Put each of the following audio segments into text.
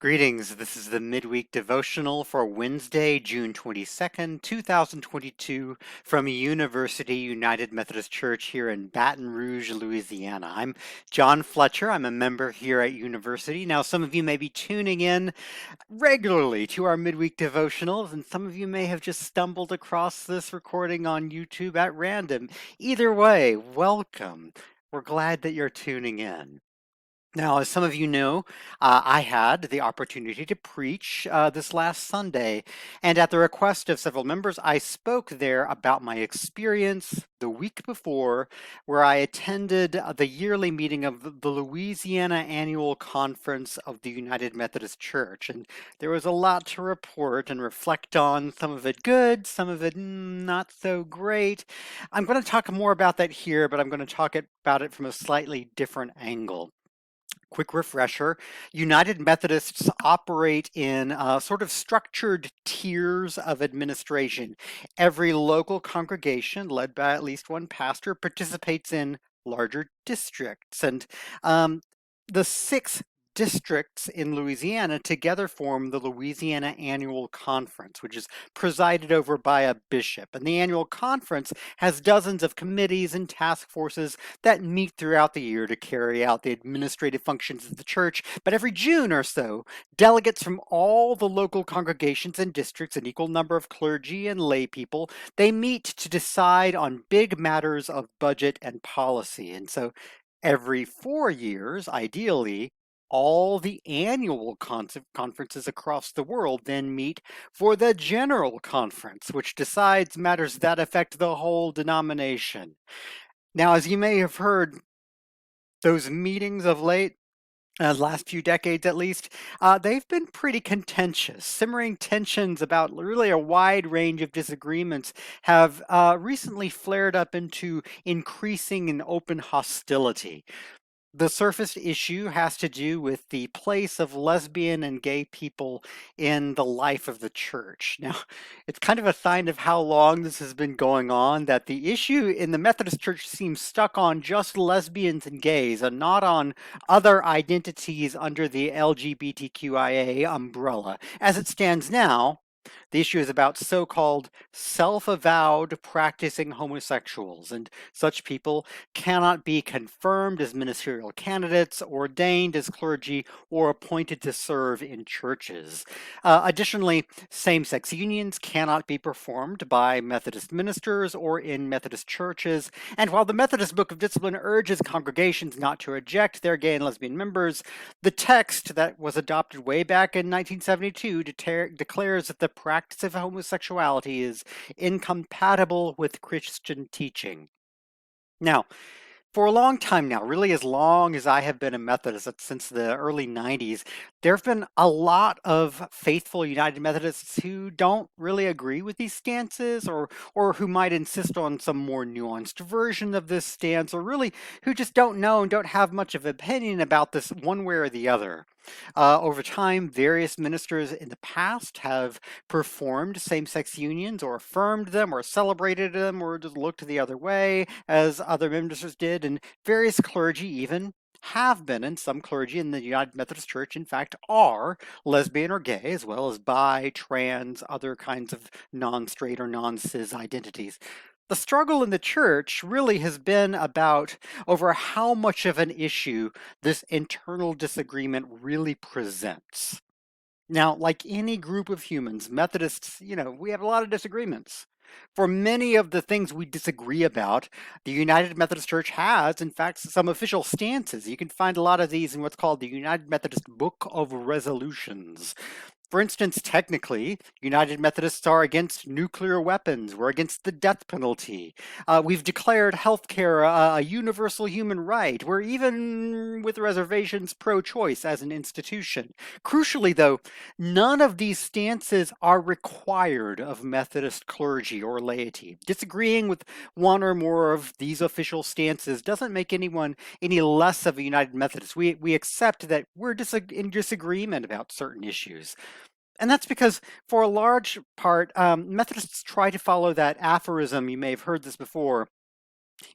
Greetings. This is the midweek devotional for Wednesday, June 22nd, 2022, from University United Methodist Church here in Baton Rouge, Louisiana. I'm John Fletcher. I'm a member here at University. Now, some of you may be tuning in regularly to our midweek devotionals, and some of you may have just stumbled across this recording on YouTube at random. Either way, welcome. We're glad that you're tuning in. Now, as some of you know, I had the opportunity to preach this last Sunday, and at the request of several members, I spoke there about my experience the week before, where I attended the yearly meeting of the Louisiana Annual Conference of the United Methodist Church. And there was a lot to report and reflect on, some of it good, some of it not so great. I'm going to talk more about that here, but I'm going to talk about it from a slightly different angle. Quick refresher, United Methodists operate in sort of structured tiers of administration. Every local congregation, led by at least one pastor, participates in larger districts. And the six districts in Louisiana together form the Louisiana Annual Conference, which is presided over by a bishop. And the annual conference has dozens of committees and task forces that meet throughout the year to carry out the administrative functions of the church. But every June or so, delegates from all the local congregations and districts, an equal number of clergy and lay people, they meet to decide on big matters of budget and policy. And so every 4 years, ideally, all the annual conferences across the world then meet for the General Conference, which decides matters that affect the whole denomination. Now, as you may have heard, those meetings of late, last few decades at least, they've been pretty contentious. Simmering tensions about really a wide range of disagreements have recently flared up into increasing and open hostility. The surface issue has to do with the place of lesbian and gay people in the life of the church. Now, it's kind of a sign of how long this has been going on that the issue in the Methodist Church seems stuck on just lesbians and gays and not on other identities under the LGBTQIA umbrella. As it stands now, the issue is about so-called self-avowed practicing homosexuals, and such people cannot be confirmed as ministerial candidates, ordained as clergy, or appointed to serve in churches. Additionally, same-sex unions cannot be performed by Methodist ministers or in Methodist churches, and while the Methodist Book of Discipline urges congregations not to reject their gay and lesbian members, the text that was adopted way back in 1972 declares that the practice of homosexuality is incompatible with Christian teaching. Now, for a long time now, really as long as I have been a Methodist, since the early 90s, there have been a lot of faithful United Methodists who don't really agree with these stances or who might insist on some more nuanced version of this stance, or really who just don't know and don't have much of an opinion about this one way or the other. Over time, various ministers in the past have performed same-sex unions or affirmed them or celebrated them or just looked the other way as other ministers did, and various clergy even have been, and some clergy in the United Methodist Church, in fact, are lesbian or gay, as well as bi, trans, other kinds of non-straight or non-cis identities. The struggle in the church really has been about over how much of an issue this internal disagreement really presents. Now, like any group of humans, Methodists, we have a lot of disagreements. For many of the things we disagree about, the United Methodist Church has, in fact, some official stances. You can find a lot of these in what's called the United Methodist Book of Resolutions. For instance, technically, United Methodists are against nuclear weapons. We're against the death penalty. We've declared healthcare a universal human right. We're even, with reservations, pro-choice as an institution. Crucially, though, none of these stances are required of Methodist clergy or laity. Disagreeing with one or more of these official stances doesn't make anyone any less of a United Methodist. We accept that we're in disagreement about certain issues. And that's because, for a large part, Methodists try to follow that aphorism, you may have heard this before,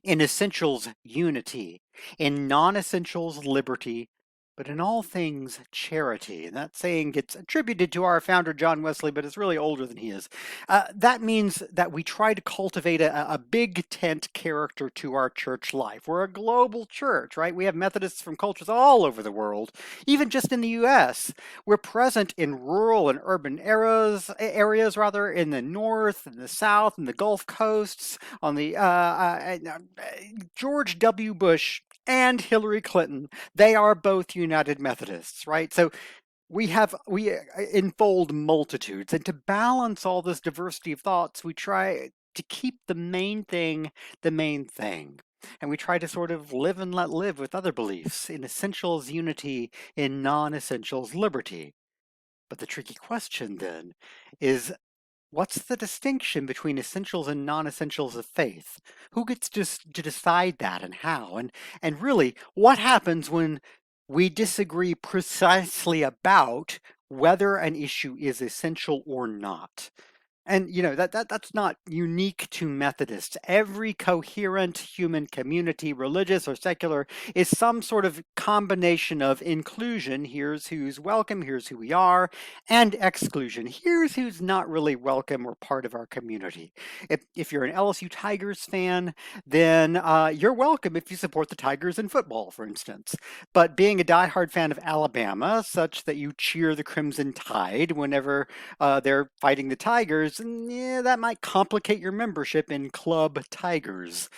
in essentials, unity, in non-essentials, liberty, but in all things charity. And that saying gets attributed to our founder, John Wesley, but it's really older than he is. That means that we try to cultivate a big tent character to our church life. We're a global church, right? We have Methodists from cultures all over the world, even just in the U.S. We're present in rural and urban areas rather, in the north, and the south, and the Gulf coasts, on the George W. Bush and Hillary Clinton, they are both United Methodists, right? So we enfold multitudes, and to balance all this diversity of thoughts, we try to keep the main thing the main thing. And we try to sort of live and let live with other beliefs, in essentials unity, in non-essentials liberty. But the tricky question then is, what's the distinction between essentials and non-essentials of faith? Who gets to decide that, and how? And really, what happens when we disagree precisely about whether an issue is essential or not? And that's not unique to Methodists. Every coherent human community, religious or secular, is some sort of combination of inclusion, here's who's welcome, here's who we are, and exclusion, here's who's not really welcome or part of our community. If you're an LSU Tigers fan, then you're welcome if you support the Tigers in football, for instance. But being a diehard fan of Alabama, such that you cheer the Crimson Tide whenever they're fighting the Tigers, and yeah, that might complicate your membership in Club Tigers.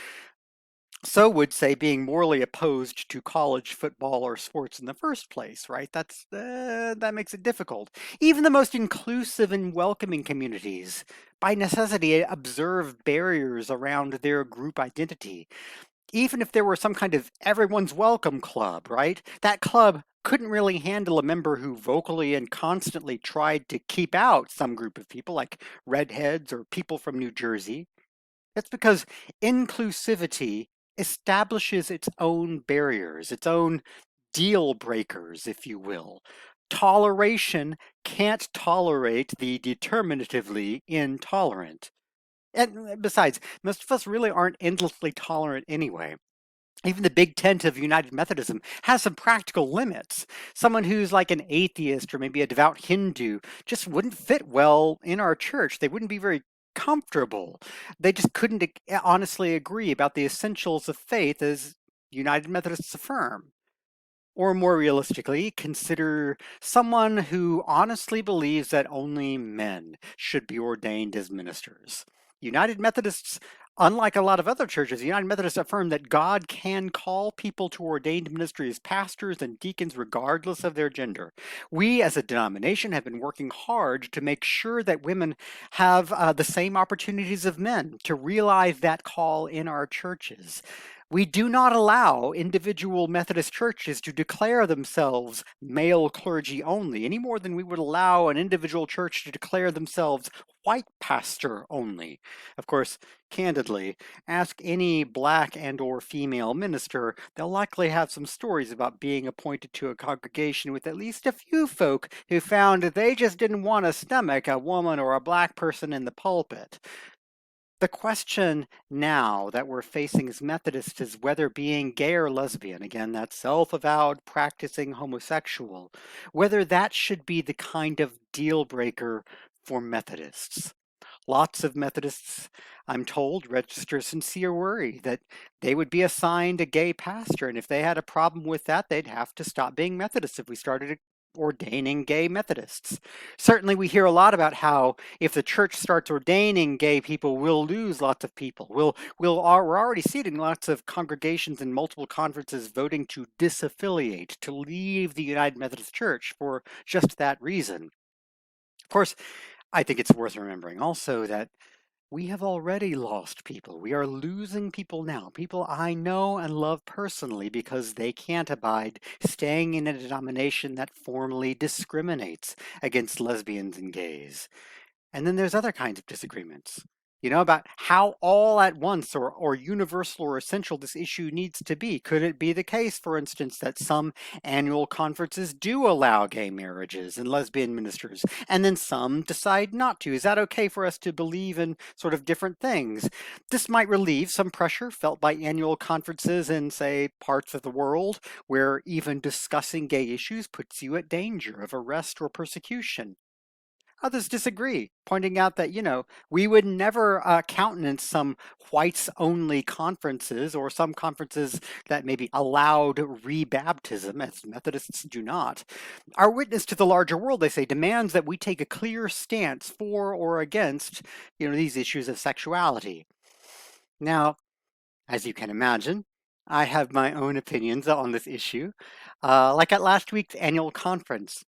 So would say being morally opposed to college football or sports in the first place, right? That makes it difficult. Even the most inclusive and welcoming communities, by necessity, observe barriers around their group identity. Even if there were some kind of everyone's welcome club, right? That club couldn't really handle a member who vocally and constantly tried to keep out some group of people, like redheads or people from New Jersey. That's because inclusivity establishes its own barriers, its own deal breakers, if you will. Toleration can't tolerate the determinatively intolerant. And besides, most of us really aren't endlessly tolerant anyway. Even the big tent of United Methodism has some practical limits. Someone who's like an atheist or maybe a devout Hindu just wouldn't fit well in our church. They wouldn't be very comfortable. They just couldn't honestly agree about the essentials of faith as United Methodists affirm. Or more realistically, consider someone who honestly believes that only men should be ordained as ministers. United Methodists, unlike a lot of other churches, United Methodists affirm that God can call people to ordained ministry as pastors and deacons regardless of their gender. We as a denomination have been working hard to make sure that women have the same opportunities of men to realize that call in our churches. We do not allow individual Methodist churches to declare themselves male clergy only, any more than we would allow an individual church to declare themselves white pastor only. Of course, candidly, ask any black and or female minister, they'll likely have some stories about being appointed to a congregation with at least a few folk who found they just didn't want to stomach a woman or a black person in the pulpit. The question now that we're facing as Methodists is whether being gay or lesbian, again, that self-avowed practicing homosexual, whether that should be the kind of deal breaker for Methodists. Lots of Methodists, I'm told, register sincere worry that they would be assigned a gay pastor, and if they had a problem with that, they'd have to stop being Methodists if we started ordaining gay Methodists. Certainly, we hear a lot about how if the church starts ordaining gay people, we'll lose lots of people. We're already seeing lots of congregations in multiple conferences voting to disaffiliate, to leave the United Methodist Church for just that reason. Of course, I think it's worth remembering also that we have already lost people. We are losing people now, people I know and love personally, because they can't abide staying in a denomination that formally discriminates against lesbians and gays. And then there's other kinds of disagreements. about how all at once or universal or essential this issue needs to be. Could it be the case, for instance, that some annual conferences do allow gay marriages and lesbian ministers, and then some decide not to? Is that okay for us to believe in sort of different things? This might relieve some pressure felt by annual conferences in, say, parts of the world where even discussing gay issues puts you at danger of arrest or persecution. Others disagree, pointing out that, we would never countenance some whites only conferences or some conferences that maybe allowed rebaptism, as Methodists do not. Our witness to the larger world, they say, demands that we take a clear stance for or against, these issues of sexuality. Now, as you can imagine, I have my own opinions on this issue. Like at last week's annual conference,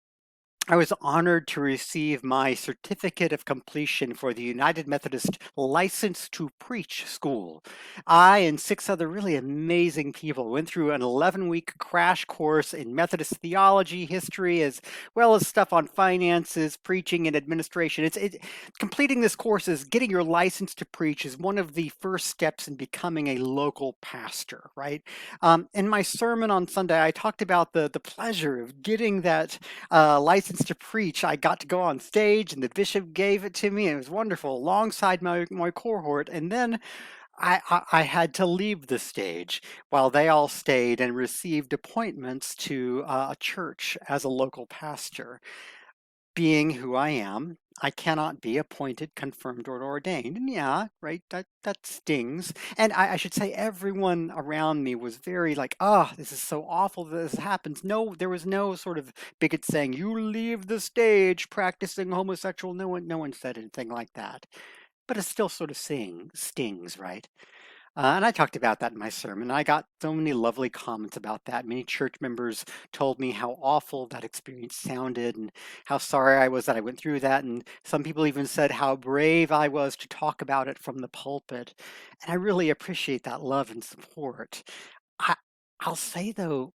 I was honored to receive my certificate of completion for the United Methodist License to Preach School. I and 6 other really amazing people went through an 11-week crash course in Methodist theology, history, as well as stuff on finances, preaching, and administration. Completing this course is getting your license to preach is one of the first steps in becoming a local pastor, right? In my sermon on Sunday, I talked about the pleasure of getting that license to preach. I got to go on stage and the bishop gave it to me. And it was wonderful alongside my cohort. And then I had to leave the stage while they all stayed and received appointments to a church as a local pastor. Being who I am, I cannot be appointed, confirmed, or ordained. And yeah, right, that stings. And I should say everyone around me was very like, oh, this is so awful that this happens. No, there was no sort of bigot saying, you leave the stage practicing homosexual. No one said anything like that. But it still sort of stings, right? And I talked about that in my sermon. I got so many lovely comments about that. Many church members told me how awful that experience sounded and how sorry I was that I went through that. And some people even said how brave I was to talk about it from the pulpit. And I really appreciate that love and support. I, I'll say though,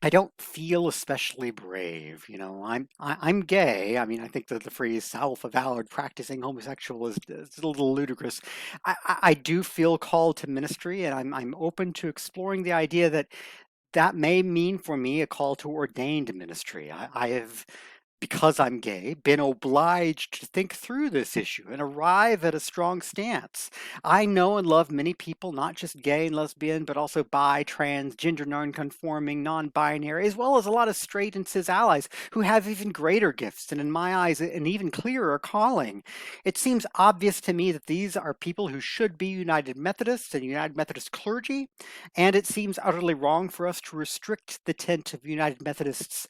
I don't feel especially brave. I'm gay. I mean, I think that the phrase self-avowed practicing homosexual is a little ludicrous. I do feel called to ministry, and I'm open to exploring the idea that may mean for me a call to ordained ministry. I have, because I'm gay, been obliged to think through this issue and arrive at a strong stance. I know and love many people, not just gay and lesbian, but also bi, trans, gender non-conforming, non-binary, as well as a lot of straight and cis allies who have even greater gifts and, in my eyes, an even clearer calling. It seems obvious to me that these are people who should be United Methodists and United Methodist clergy, and it seems utterly wrong for us to restrict the tent of United Methodists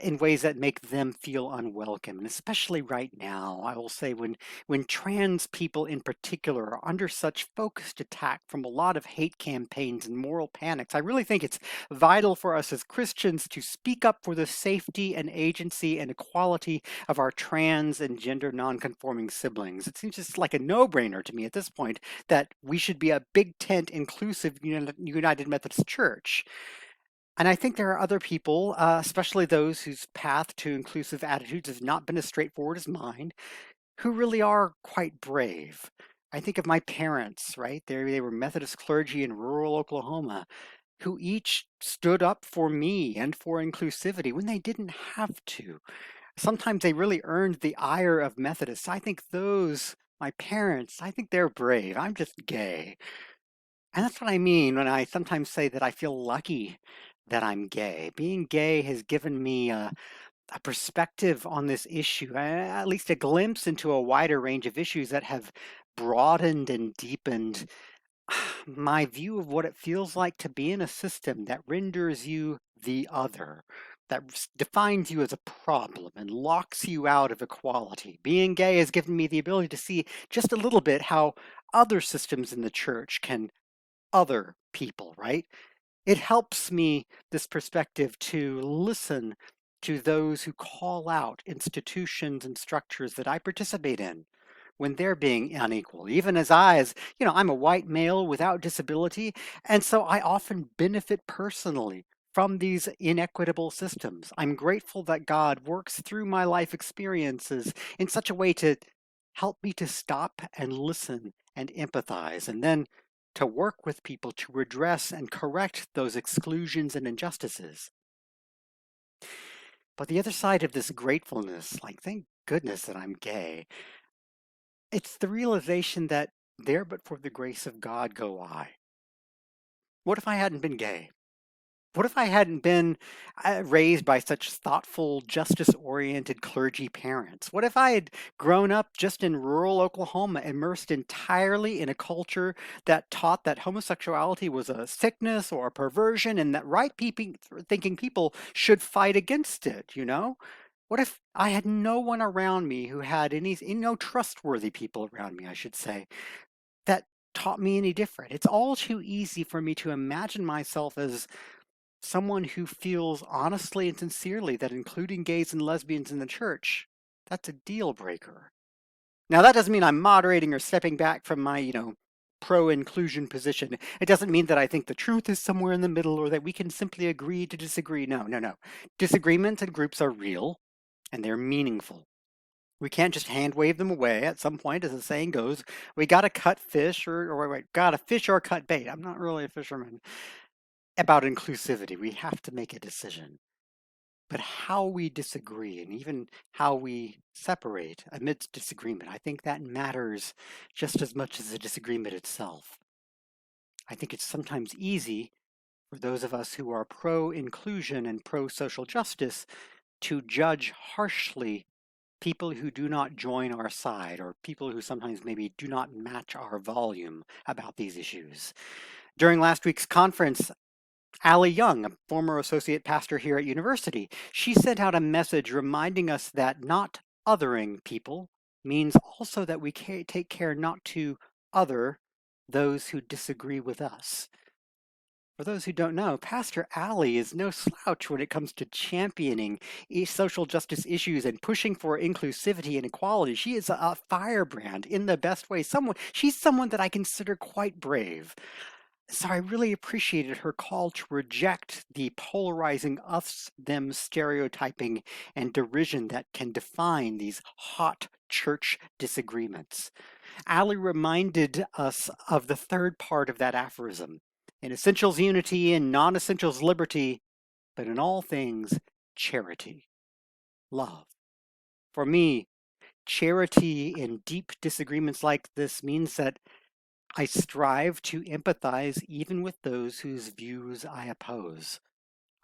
in ways that make them feel unwelcome. And especially right now, I will say when trans people in particular are under such focused attack from a lot of hate campaigns and moral panics, I really think it's vital for us as Christians to speak up for the safety and agency and equality of our trans and gender nonconforming siblings. It seems just like a no-brainer to me at this point that we should be a big tent inclusive United Methodist Church. And I think there are other people, especially those whose path to inclusive attitudes has not been as straightforward as mine, who really are quite brave. I think of my parents, right? They were Methodist clergy in rural Oklahoma, who each stood up for me and for inclusivity when they didn't have to. Sometimes they really earned the ire of Methodists. I think my parents, I think they're brave. I'm just gay. And that's what I mean when I sometimes say that I feel lucky that I'm gay. Being gay has given me a perspective on this issue, at least a glimpse into a wider range of issues that have broadened and deepened my view of what it feels like to be in a system that renders you the other, that defines you as a problem and locks you out of equality. Being gay has given me the ability to see just a little bit how other systems in the church can other people, right? It helps me, this perspective, to listen to those who call out institutions and structures that I participate in when they're being unequal. Even I'm a white male without disability, and so I often benefit personally from these inequitable systems. I'm grateful that God works through my life experiences in such a way to Help me to stop and listen and empathize, and then to work with people to redress and correct those exclusions and injustices. But the other side of this gratefulness, like, thank goodness that I'm gay, it's the realization that there but for the grace of God go I. What if I hadn't been gay? What if I hadn't been raised by such thoughtful, justice-oriented clergy parents? What if I had grown up just in rural Oklahoma, immersed entirely in a culture that taught that homosexuality was a sickness or a perversion and that thinking people should fight against it, you know? What if I had no one around me who had no trustworthy people around me, I should say, that taught me any different? It's all too easy for me to imagine myself as someone who feels honestly and sincerely that including gays and lesbians in the church, that's a deal breaker. Now, that doesn't mean I'm moderating or stepping back from my, pro-inclusion position. It doesn't mean that I think the truth is somewhere in the middle or that we can simply agree to disagree. No, no, no. Disagreements and groups are real and they're meaningful. We can't just hand wave them away. At some point, as the saying goes, we got to cut fish or got to fish or cut bait. I'm not really a fisherman. About inclusivity, we have to make a decision. But how we disagree and even how we separate amidst disagreement, I think that matters just as much as the disagreement itself. I think it's sometimes easy for those of us who are pro-inclusion and pro-social justice to judge harshly people who do not join our side or people who sometimes maybe do not match our volume about these issues. During last week's conference, Allie Young, a former associate pastor here at university, she sent out a message reminding us that not othering people means also that we take care not to other those who disagree with us. For those who don't know, Pastor Allie is no slouch when it comes to championing social justice issues and pushing for inclusivity and equality. She is a firebrand in the best way. She's someone that I consider quite brave. So I really appreciated her call to reject the polarizing us-them stereotyping and derision that can define these hot church disagreements. Ali reminded us of the third part of that aphorism. In essentials, unity, in non-essentials, liberty, but in all things, charity, love. For me, charity in deep disagreements like this means that I strive to empathize even with those whose views I oppose.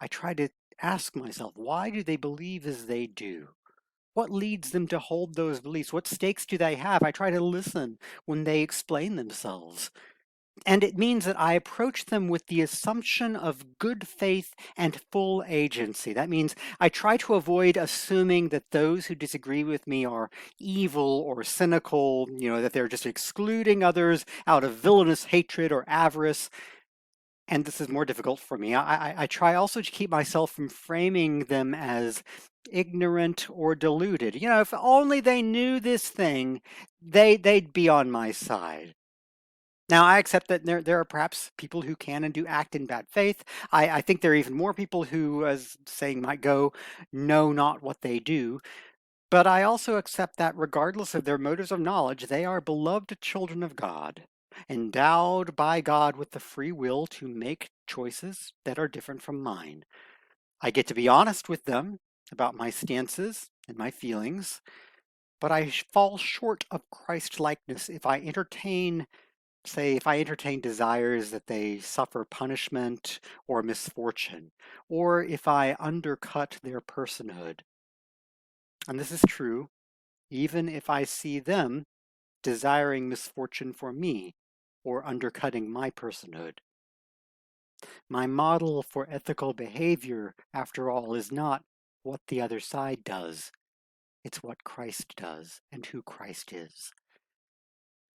I try to ask myself, why do they believe as they do? What leads them to hold those beliefs? What stakes do they have? I try to listen when they explain themselves. And it means that I approach them with the assumption of good faith and full agency. That means I try to avoid assuming that those who disagree with me are evil or cynical, that they're just excluding others out of villainous hatred or avarice. And this is more difficult for me. I try also to keep myself from framing them as ignorant or deluded. If only they knew this thing, they'd be on my side. Now, I accept that there are perhaps people who can and do act in bad faith. I think there are even more people who, as saying might go, know not what they do. But I also accept that regardless of their motives of knowledge, they are beloved children of God, endowed by God with the free will to make choices that are different from mine. I get to be honest with them about my stances and my feelings, but I fall short of Christ-likeness if I entertain desires that they suffer punishment or misfortune, or if I undercut their personhood. And this is true even if I see them desiring misfortune for me or undercutting my personhood. My model for ethical behavior, after all, is not what the other side does. It's what Christ does and who Christ is.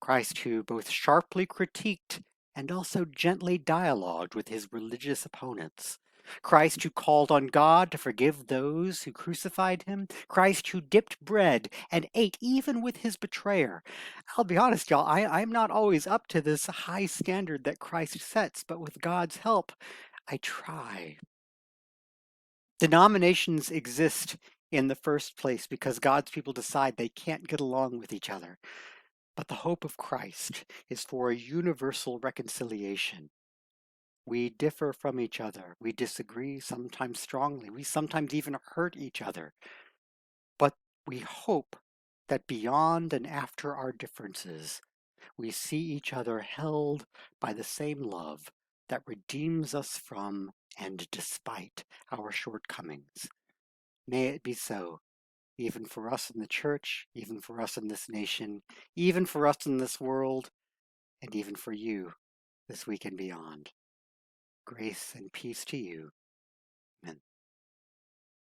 Christ who both sharply critiqued and also gently dialogued with his religious opponents. Christ who called on God to forgive those who crucified him. Christ who dipped bread and ate even with his betrayer. I'll be honest, y'all, I'm not always up to this high standard that Christ sets, but with God's help, I try. Denominations exist in the first place because God's people decide they can't get along with each other. But the hope of Christ is for a universal reconciliation. We differ from each other. We disagree, sometimes strongly. We sometimes even hurt each other. But we hope that beyond and after our differences, we see each other held by the same love that redeems us from and despite our shortcomings. May it be so, even for us in the church, even for us in this nation, even for us in this world, and even for you this week and beyond. Grace and peace to you. Amen.